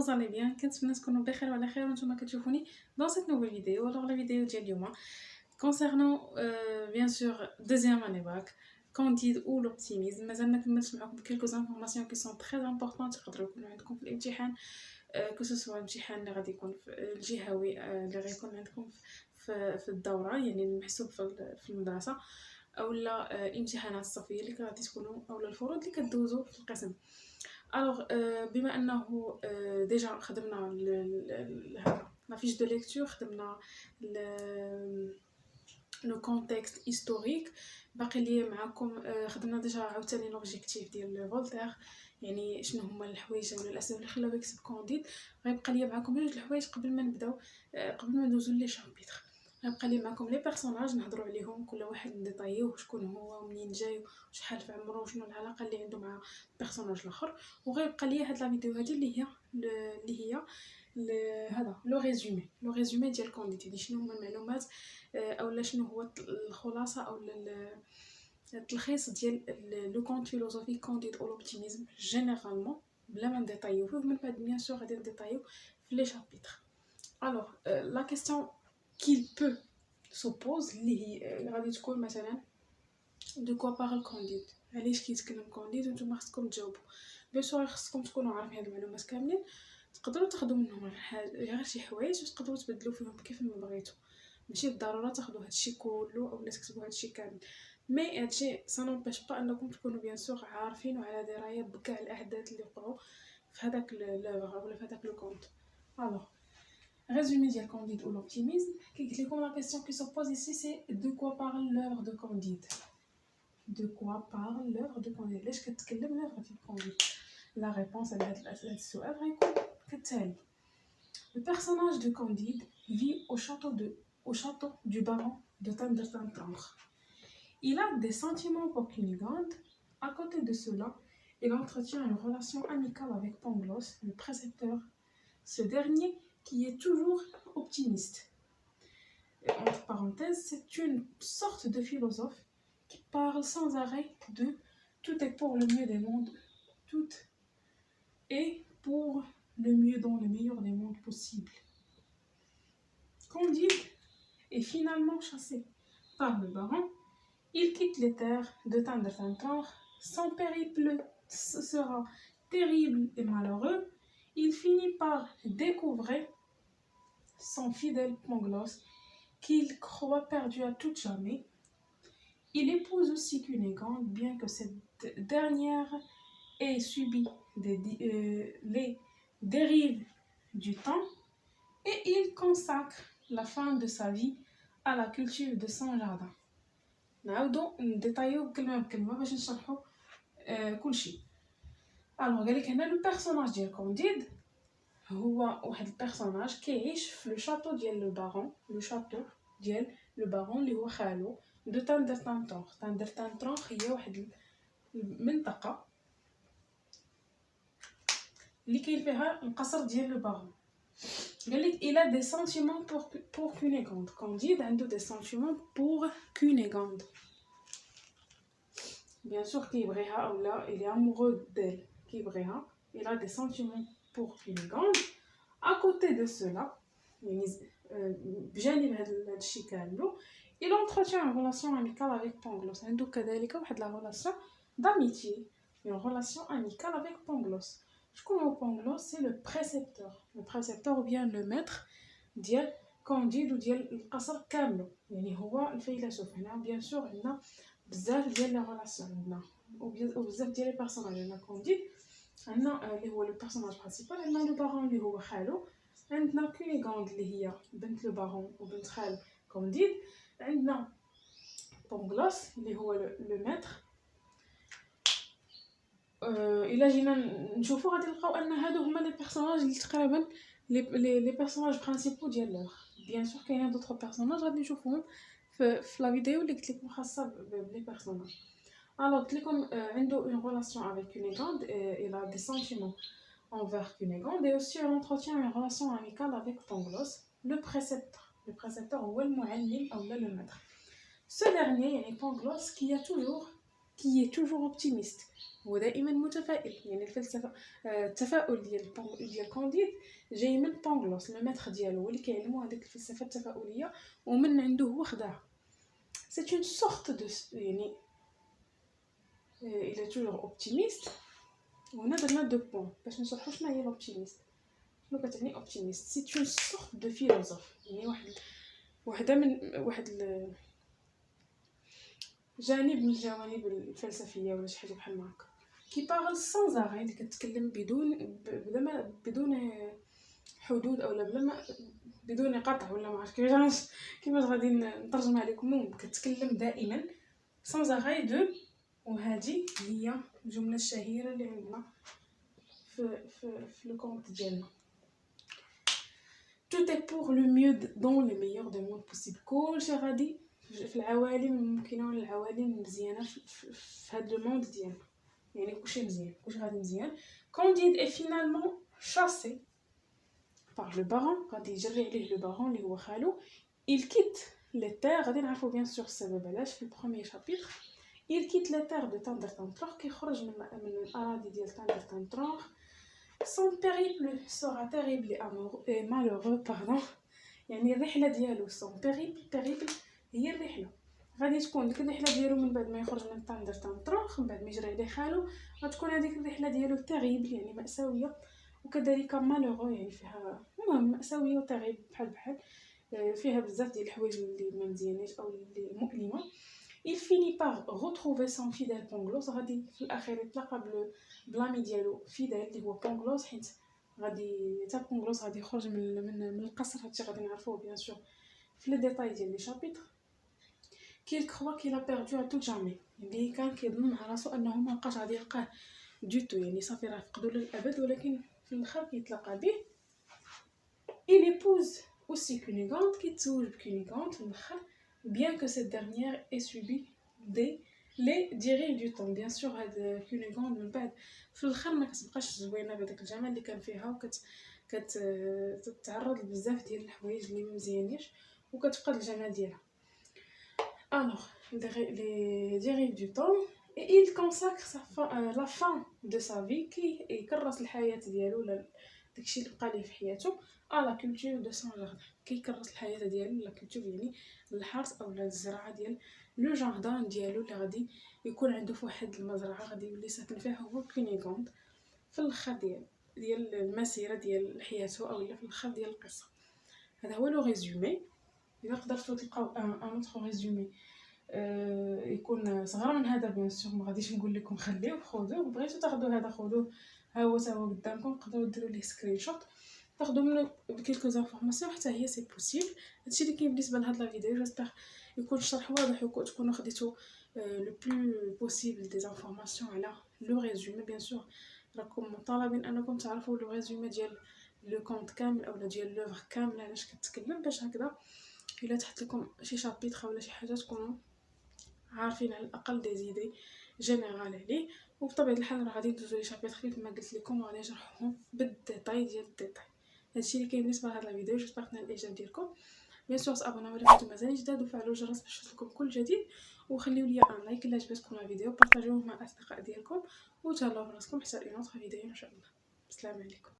vous allez bien كنتمنى تكونوا بخير وعلى خير وانتم كتشوفوني dans cette nouvelle vidéo. Alors la vidéo ديال اليوم concernant bien sûr deuxième année bac candide ou l'optimisme. مازال ما كملتش معكم quelques informations qui sont très importantes تقدروا يكونوا عندكم في الامتحان que ce soit الامتحان اللي غادي يكون الجهوي اللي غيكون عندكم في الدوره يعني المحسوب في المدرسه اولا الامتحانات الصيفيه اللي غادي تكونوا اولا الفروض اللي كدوزوا في القسم. الوغ بما انه ديجا خدمنا هذا لا فيش دو ليكتور، خدمنا لو كونتكست هيستوريك، باقي لي معكم خدمنا ديجا عاوتاني لوبجيكتيف ديال فولتير، يعني شنو هما الحوايج ولا الاسباب اللي خلاو يكتب كونديد. غيبقى لي معكم جوج الحوايج قبل ما نبداو، قبل ما ندوزو لي شابيتر. غيبقى لي معكم لي بيرسوناج نهضروا عليهم كل واحد نديطايوه شكون هو ومنين جاي وشحال في عمره وشنو العلاقه اللي عنده مع البيرسوناج الاخر. وغيبقى لي هاد لا فيديو هذه اللي هي هذا لو ريزومي ديال كونديد، يعني شنو هما المعلومات اولا شنو هو الخلاصه او التلخيص ديال لو كونت فيلوزوفي كونديد او لوبتيميزم جينيرالمون بلا ما نديطايوه. من بعد بيان سور غادي نديطايو في لي شابيتر. الوغ لا كيسيون qu'il peut s'oppose اللي هي غادي تكون مثلا de quoi parle Candide، علاش كيتكلم كونديد، وانتم خصكم تجاوبوا. بيان سور خصكم تكونوا عارفين هاد المعلومات كاملين، تقدروا تاخذوا منهم غير شي حوايج وتقدروا تبدلوا فيهم كيف ما بغيتوا، ماشي بالضروره تاخذوا هادشي كله اولا تكتبوا هادشي كامل. مي هادشي سانوبيش با انكم تكونوا بيان سور عارفين وعلى درايه بكاع الاحداث اللي وقعوا في هذاك لوغ ولا في هذاك لو كونت. الوغ résumé ديال Candide ou l'optimisme. La question qui se pose ici, c'est de quoi parle l'œuvre de Candide. De quoi parle l'œuvre de Candide. ليش كتكلم l'œuvre ديال Candide. La réponse à هذا السؤال غيكون كالتالي. Le personnage de Candide vit au château du baron de Tandbertantangre. Il a des sentiments pour Cunégonde. À côté de cela, il entretient une relation amicale avec Pangloss, le précepteur. Ce dernier qui est toujours optimiste. Et entre parenthèses, c'est une sorte de philosophe qui parle sans arrêt de tout est pour le mieux des mondes, tout est pour le mieux dans le meilleur des mondes possibles. Candide est finalement chassé par le baron. Il quitte les terres de Tandbertantangre. Son périple sera terrible et malheureux. Il finit par découvrir son fidèle Pangloss, qu'il croit perdu à tout jamais. Il épouse aussi Cunégonde, bien que cette dernière ait subi les dérives du temps, et il consacre la fin de sa vie à la culture de son jardin. نعاودو نديطايو كلمه بكلمه باش نشرحو كلشي. الوغ قالك هنا لو بيرسوناج ديال كونديد هو واحد البيرسوناج كيعيش في لو شاتو ديال لو بارون، لو شاتو ديال لو بارون اللي هو خالو دو تاندرتانتونغ. تاندرتانتونغ هي واحد المنطقه اللي كاين فيها القصر ديال لو بارون. قالك il a des sentiments pour Cunégonde. Candide عنده des sentiments pour Cunégonde. Bien sûr كيبغيها اولا il est amoureux d'elle، كيبغيها. Il a des sentiments pour Cunégonde. À côté de cela, بجانب هذا الشيء كامل، il entretient une relation amicale avec Pangloss. عنده كذلك واحد la relation d'amitié، une relation amicale avec Pangloss. شكون هو Pangloss؟ c'est le précepteur ou bien le maître ديال كونديد وديال القصر كامل، يعني هو الفيلسوف. هنا بيان سور عندنا بزاف ديال لا ريلاسيون، عندنا وبزاف ديال لي بيرسوناج. عندنا كونديد، عندنا اللي هو لو بيرسوناج برينسيبال، عندنا لو بارون اللي هو خالو، عندنا كونيغوند اللي هي بنت لو بارون وبنت خال كونديد، عندنا بونغلوس اللي هو لو ماتر. الا جينا نشوفوا غادي نلقاو ان هادو هما لي بيرسوناج اللي تقريبا لي بيرسوناج برينسيبال ديال لوغ. بيان سور كاينين دوطخ بيرسوناج غادي نشوفوهم في لا فيديو اللي قلت لكم خاصه بلي بيرسوناج. Alors, قلت لكم عنده une relation avec Cunégonde, il a des sentiments envers Cunégonde, et aussi il entretient une relation amicale avec Pangloss, le précepteur. Le précepteur هو المعلم أو le maître. Ce dernier, يعني Pangloss, qui est toujours optimiste. هو دائما متفائل. يعني الفلسفه التفاؤل ديال كانديد جاي من بونغلوس الماتخ ديالو، هو اللي كيعلمو هذيك الفلسفه التفاؤليه، ومن عنده هو خداها. سي اون سورت دو يعني الى توجور اوبتيميست. وهنا درنا دو بوين باش نشرحوا شنو هي لوبتيميست، شنو كتعني اوبتيميست. سي اون سورت دو فيلوزوف، يعني واحده من جانب من الجوانب الفلسفيه ولا شي حاجه بحال هكا. كي بارل سان زاري، اللي كتكلم بدون حدود اولا بدون قطع، ولا ما عرفت كيفاش غادي نترجمها لكم. المهم كتكلم دائما سان زاري دو. وهذه هي الجمله الشهيره اللي عندنا في لو كونت ديالنا. tout est pour le mieux dans le meilleur des mondes possible. كلشي غادي في العوالم الممكنه ولا العوالم المزيانه في هذا الموند ديالنا. يعني كلشي مزيان، كلشي غادي مزيان. Candide est finalement chassé par le baron. غادي يجري عليه لو بارون اللي هو خالو. il quitte les terres. غادي نعرفوا بيان سور السبب علاش في البروميير شابيتر. il quitte les terres de Tandrtantloch. كيخرج من الاراضي ديال Tandrtantloch. son périple sera terrible et malheureux. يعني الرحله ديالو son périple هي الرحله غادي تكون ديك الرحله ديالو من بعد ما يخرج من Tandrtantloch، من بعد ما يجري عليه خالو، غتكون هذيك الرحله ديالو تيريبل يعني مأساويه، وكذلك مالوغو يعني فيها المهم مأساويه وتغيب بحال فيها بزاف ديال الحوايج اللي ما مزيانينش او اللي مؤلمه. il finit par retrouver son fidèle Pangloss. غادي في الاخير يتلاقى بلامي ديالو فيدال اللي هو بونغلوس، حيت غادي حتى بونغلوس غادي يخرج من القصر. هادشي غادي نعرفوه بيان سور في لي ديتاي ديال لي شابيتر. qu'il croit qu'il a perdu à tout jamais. اللي كان كيظن مع راسو انه ما بقاش غادي يلقاه دوتو، يعني صافي راه فقدو للابد، ولكن في الاخر كيتلاقى به. il épouse aussi Cunégonde. كيتزوج بكونيغوند في الاخر، bien que cette dernière ait subi les dérives du temps. bien sûr هاد كونيغوند من بعد في الاخر ما كتبقاش زوينه بهذاك الجمال اللي كان فيها، كتتعرض لبزاف ديال الحوايج اللي ما مزيانينش وكتفقد الجمال ديالها. alors les dérives du temps. et il consacre la fin de sa vie كي يكرس الحياه ديالو ولا داكشي اللي بقى ليه في حياته على لا كولتور دو سون جاردن. كيكرس الحياه ديالو لا كولتور يعني الحرث او الزراعه ديال لو جاردان ديالو اللي غادي يكون عنده في واحد المزرعه غادي يولي ساكن فيها هو كونيغوند في الاخر ديال المسيره ديال حياته او في الاخر ديال القصه. هذا هو لو ريزومي. اذا قدرتوا تلقاو ان اوتر ريزومي يكون صغر من هذا بيان سور ما غاديش نقول لكم خليوه، خذوه. بغيتو تاخذوا هذا خذوه، ها هو تا هو قدامكم، تقدروا ديروا ليه سكرين شوت تاخذوا منه كلكو زانفورماسيون حتى هي سي بوسيبل. هادشي اللي كاين بالنسبه لهاد لا فيديو. جيسبر يكون الشرح واضح وتكونوا خديتوا لو بلو بوسيبل دي زانفورماسيون على لو ريزومي. بيان سور راكم مطالبين انكم تعرفوا لو ريزومي ديال لو كونت كامل اولا ديال لوفر كامله علاش كتكلم، باش هكذا الا تحت لكم شي شابيتر ولا شي حاجه تكونوا عارفين على الاقل دي زيدي جينيرال عليه. وبطبيعه الحال راه غادي ندوزو لي شابيتر كيف ما قلت لكم، وغادي نشرحهم بالديتاي ديال الديتاي. هادشي اللي كاين بالنسبه لهاد الفيديو. جيسبر تنال الاعجاب ديالكم. بيان سور تابوناو الا كنتو مازال جداد وفعلوا الجرس باش يوصلكم كل جديد، وخليو لي ان لايك الا عجبتكم الفيديو، بارطاجيوه مع الاصدقاء ديالكم، وتهلاو براسكم حتى اون اوتر فيديو ان شاء الله. السلام عليكم.